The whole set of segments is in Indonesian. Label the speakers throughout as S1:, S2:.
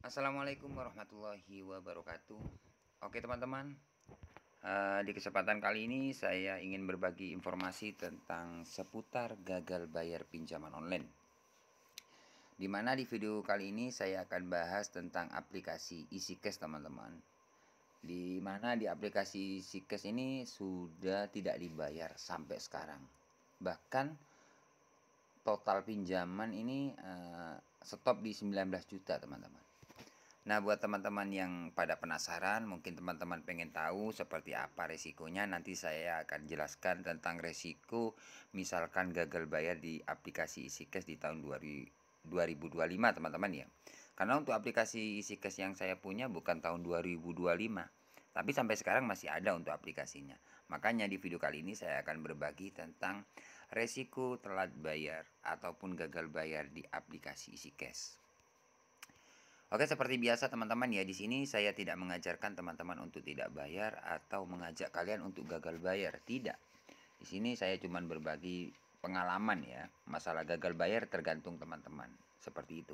S1: Assalamualaikum warahmatullahi wabarakatuh. Oke teman-teman, di kesempatan kali ini saya ingin berbagi informasi tentang seputar gagal bayar pinjaman online. Dimana di video kali ini saya akan bahas tentang aplikasi EasyCash teman-teman. Di mana di aplikasi EasyCash ini sudah tidak dibayar sampai sekarang. Bahkan total pinjaman ini stop di 19 juta teman-teman. Nah, buat teman-teman yang pada penasaran, mungkin teman-teman pengen tahu seperti apa resikonya, nanti saya akan jelaskan tentang resiko misalkan gagal bayar di aplikasi EasyCash di tahun 2025 teman-teman ya. Karena untuk aplikasi EasyCash yang saya punya bukan tahun 2025, tapi sampai sekarang masih ada untuk aplikasinya. Makanya di video kali ini saya akan berbagi tentang resiko telat bayar ataupun gagal bayar di aplikasi EasyCash. Oke, seperti biasa teman-teman ya, di sini saya tidak mengajarkan teman-teman untuk tidak bayar atau mengajak kalian untuk gagal bayar. Tidak. Di sini saya cuma berbagi pengalaman ya. Masalah gagal bayar tergantung teman-teman. Seperti itu.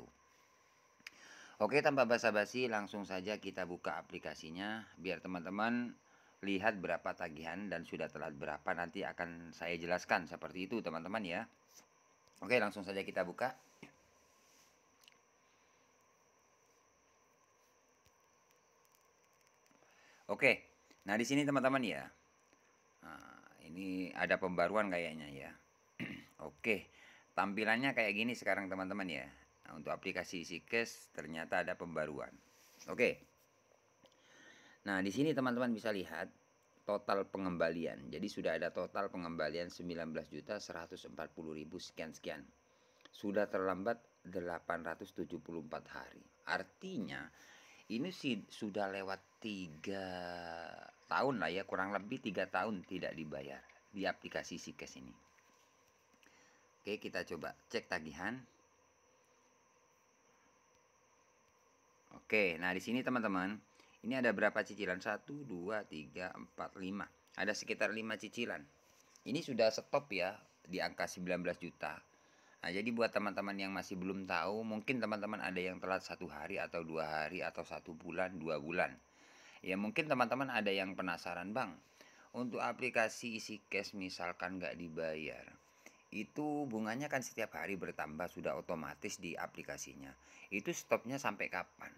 S1: Oke, tanpa basa-basi langsung saja kita buka aplikasinya biar teman-teman lihat berapa tagihan dan sudah telat berapa, nanti akan saya jelaskan seperti itu teman-teman ya. Oke, langsung saja kita buka. Oke, nah di sini teman-teman ya. Nah, ini ada pembaruan kayaknya ya. Oke, tampilannya kayak gini sekarang teman-teman ya. Nah, untuk aplikasi EasyCash ternyata ada pembaruan. Oke. Nah, di sini teman-teman bisa lihat total pengembalian. Jadi sudah ada total pengembalian 19.140.000 sekian-sekian. Sudah terlambat 874 hari. Artinya ini sih sudah lewat 3 tahun lah ya, kurang lebih 3 tahun tidak dibayar di aplikasi EasyCash ini. Oke, kita coba cek tagihan. Oke, nah di sini teman-teman, ini ada berapa cicilan? 1, 2, 3, 4, 5. Ada sekitar 5 cicilan. Ini sudah stop ya di angka 19 juta. Nah, jadi buat teman-teman yang masih belum tahu, mungkin teman-teman ada yang telat 1 hari atau 2 hari atau 1 bulan, 2 bulan. Ya mungkin teman-teman ada yang penasaran, Bang. Untuk aplikasi EasyCash misalkan nggak dibayar, itu bunganya kan setiap hari bertambah, sudah otomatis di aplikasinya. Itu stopnya sampai kapan?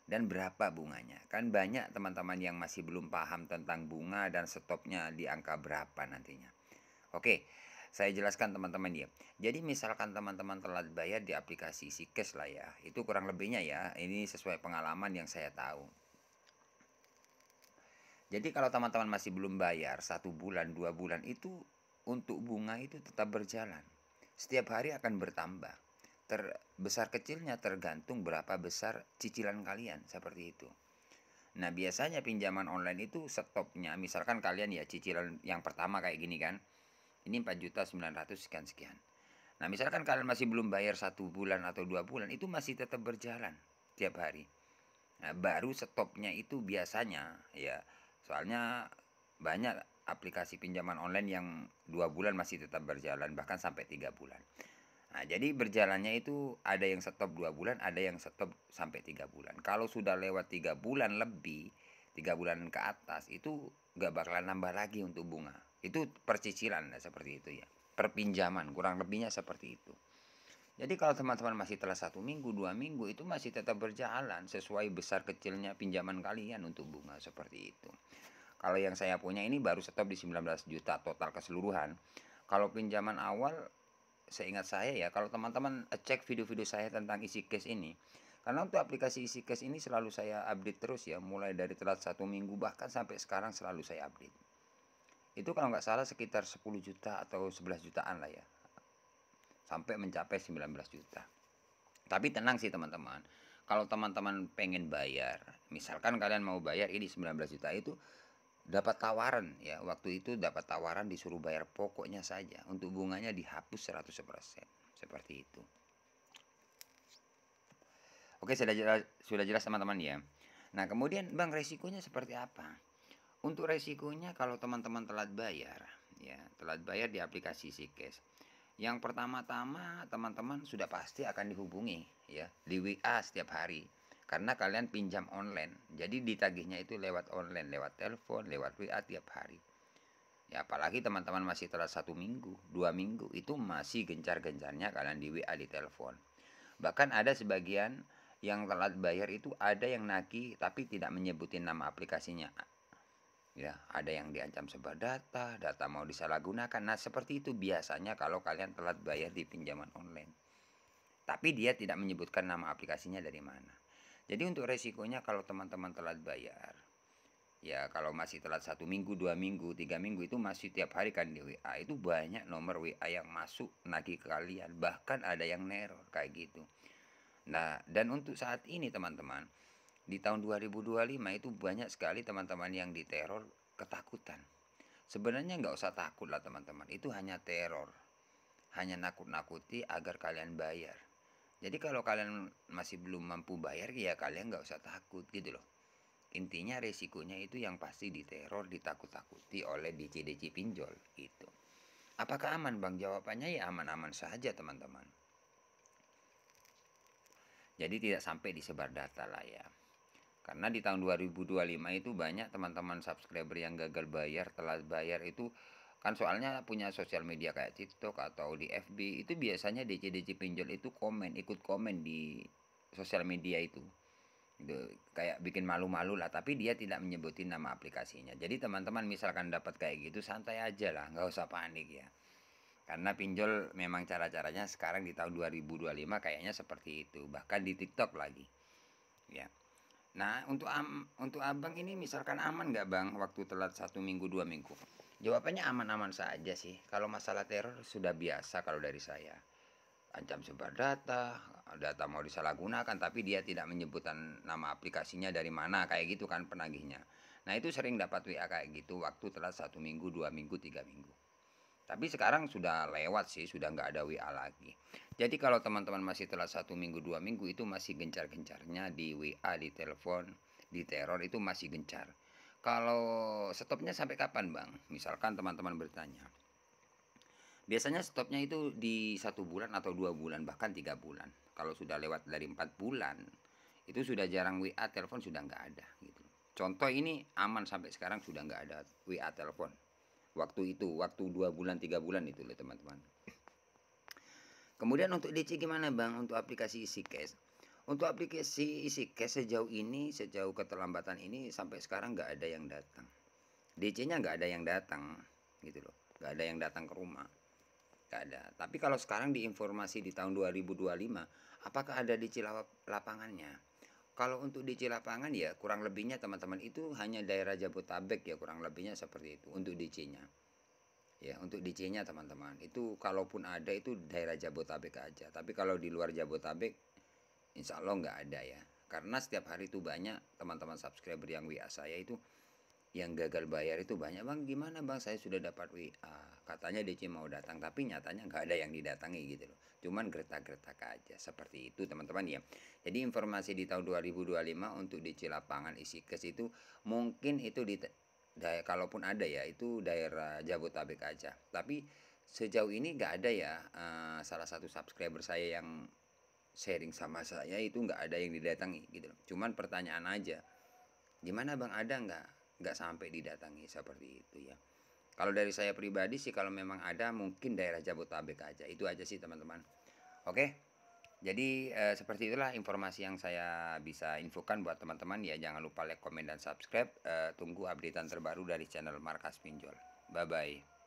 S1: Dan berapa bunganya? Kan banyak teman-teman yang masih belum paham tentang bunga dan stopnya di angka berapa nantinya. Oke, saya jelaskan teman-teman ya. Jadi misalkan teman-teman telat bayar di aplikasi EasyCash lah ya. Itu kurang lebihnya ya. Ini sesuai pengalaman yang saya tahu. Jadi kalau teman-teman masih belum bayar 1 bulan, 2 bulan, itu untuk bunga itu tetap berjalan. Setiap hari akan bertambah. Besar kecilnya tergantung berapa besar cicilan kalian, seperti itu. Nah, biasanya pinjaman online itu stopnya, misalkan kalian ya cicilan yang pertama kayak gini kan. Ini 4.900 sekian-sekian. Nah, misalkan kalian masih belum bayar 1 bulan atau 2 bulan, itu masih tetap berjalan tiap hari. Nah, baru stopnya itu biasanya ya, soalnya banyak aplikasi pinjaman online yang 2 bulan masih tetap berjalan, bahkan sampai 3 bulan. Nah, jadi berjalannya itu ada yang stop 2 bulan, ada yang stop sampai 3 bulan. Kalau sudah lewat 3 bulan lebih, 3 bulan ke atas, itu nggak bakalan nambah lagi untuk bunga. Itu percicilan seperti itu ya. Perpinjaman, kurang lebihnya seperti itu. Jadi kalau teman-teman masih telah 1 minggu, 2 minggu, itu masih tetap berjalan sesuai besar kecilnya pinjaman kalian untuk bunga, seperti itu. Kalau yang saya punya ini baru stop di 19 juta total keseluruhan. Kalau pinjaman awal, seingat saya ya, kalau teman-teman cek video-video saya tentang EasyCash ini, karena untuk aplikasi EasyCash ini selalu saya update terus ya, mulai dari telat 1 minggu bahkan sampai sekarang selalu saya update. Itu kalau nggak salah sekitar 10 juta atau 11 jutaan lah ya, sampai mencapai 19 juta. Tapi tenang sih teman-teman, kalau teman-teman pengen bayar, misalkan kalian mau bayar ini 19 juta, itu dapat tawaran ya, waktu itu dapat tawaran disuruh bayar pokoknya saja, untuk bunganya dihapus 100%, seperti itu. Oke, sudah jelas teman-teman ya. Nah, kemudian Bang, resikonya seperti apa? Untuk resikonya kalau teman-teman telat bayar, ya, telat bayar di aplikasi SIKES. Yang pertama-tama teman-teman sudah pasti akan dihubungi ya, di WA setiap hari. karena kalian pinjam online. Jadi ditagihnya itu lewat online, lewat telepon, lewat WA tiap hari. Ya apalagi teman-teman masih telat 1 minggu, 2 minggu, itu masih gencar-gencarnya kalian di WA, di telepon. Bahkan ada sebagian yang telat bayar itu ada yang nagih tapi tidak menyebutin nama aplikasinya. Ya, ada yang diancam sebar data, data mau disalahgunakan. Nah, seperti itu biasanya kalau kalian telat bayar di pinjaman online. Tapi dia tidak menyebutkan nama aplikasinya dari mana. Jadi untuk resikonya kalau teman-teman telat bayar, ya kalau masih telat 1 minggu, 2 minggu, 3 minggu, itu masih tiap hari kan di WA. Itu banyak nomor WA yang masuk nagih ke kalian. Bahkan ada yang neror kayak gitu. Nah, dan untuk saat ini teman-teman, di tahun 2025 itu banyak sekali teman-teman yang diteror ketakutan. Sebenarnya nggak usah takut lah teman-teman, itu hanya teror. Hanya nakut-nakuti agar kalian bayar. Jadi kalau kalian masih belum mampu bayar, ya kalian nggak usah takut gitu loh. Intinya resikonya itu yang pasti diteror, ditakut-takuti oleh DC-DC pinjol gitu. Apakah aman bang? Jawabannya ya aman-aman saja teman-teman. Jadi tidak sampai disebar data lah ya. Karena di tahun 2025 itu banyak teman-teman subscriber yang gagal bayar, telat bayar itu kan, soalnya punya sosial media kayak TikTok atau di FB, itu biasanya DC-DC pinjol itu ikut komen di sosial media itu. Kayak bikin malu-malu lah, tapi dia tidak menyebutin nama aplikasinya. Jadi teman-teman misalkan dapat kayak gitu, santai aja lah, nggak usah panik ya. Karena pinjol memang cara-caranya sekarang di tahun 2025 kayaknya seperti itu, bahkan di TikTok lagi. Ya. Nah, untuk abang ini misalkan aman nggak bang waktu telat 1 minggu, 2 minggu? Jawabannya aman-aman saja sih. Kalau masalah teror sudah biasa kalau dari saya. Ancam sebar data, data mau disalahgunakan, tapi dia tidak menyebutkan nama aplikasinya dari mana, kayak gitu kan penagihnya. Nah itu sering dapat WA kayak gitu waktu telat 1 minggu, 2 minggu, 3 minggu. Tapi sekarang sudah lewat sih, sudah nggak ada WA lagi. Jadi kalau teman-teman masih telat 1 minggu, 2 minggu, itu masih gencar-gencarnya di WA, di telepon, di teror, itu masih gencar. Kalau stopnya sampai kapan bang? Misalkan teman-teman bertanya. Biasanya stopnya itu di 1 bulan atau 2 bulan, bahkan 3 bulan. Kalau sudah lewat dari 4 bulan, itu sudah jarang WA, telepon sudah nggak ada gitu. Contoh ini aman sampai sekarang sudah nggak ada WA, telepon. Waktu 2 bulan, 3 bulan itu loh teman-teman. Kemudian untuk DC gimana bang? Untuk aplikasi isi cash. Untuk aplikasi isi cash sejauh keterlambatan ini sampai sekarang nggak ada yang datang. DC-nya nggak ada yang datang gitu loh. Nggak ada yang datang ke rumah. Nggak ada. Tapi kalau sekarang diinformasi di tahun 2025, apakah ada DC lapangannya? Kalau untuk DC lapangan ya kurang lebihnya teman-teman itu hanya daerah Jabotabek ya, kurang lebihnya seperti itu untuk DC-nya. Ya, untuk DC-nya teman-teman, itu kalaupun ada itu daerah Jabotabek aja. Tapi kalau di luar Jabotabek, insya Allah nggak ada ya. Karena setiap hari itu banyak teman-teman subscriber yang WA saya itu yang gagal bayar itu banyak. Bang gimana bang, saya sudah dapat WA, katanya DC mau datang, tapi nyatanya nggak ada yang didatangi gitu loh. Cuman gertak-gertak aja, seperti itu teman-teman ya. Jadi informasi di tahun 2025 untuk DC lapangan isi cash itu mungkin itu di kalaupun ada ya itu daerah Jabotabek aja. Tapi sejauh ini nggak ada ya. Salah satu subscriber saya yang sharing sama saya itu nggak ada yang didatangi gitu loh. Cuman pertanyaan aja, gimana bang, ada nggak sampai didatangi, seperti itu ya. Kalau dari saya pribadi sih, kalau memang ada mungkin daerah Jabotabek aja. Itu aja sih teman-teman. Oke. Jadi seperti itulah informasi yang saya bisa infokan buat teman-teman ya. Jangan lupa like, komen, dan subscribe. Tunggu updatean terbaru dari channel Markas Pinjol. Bye bye.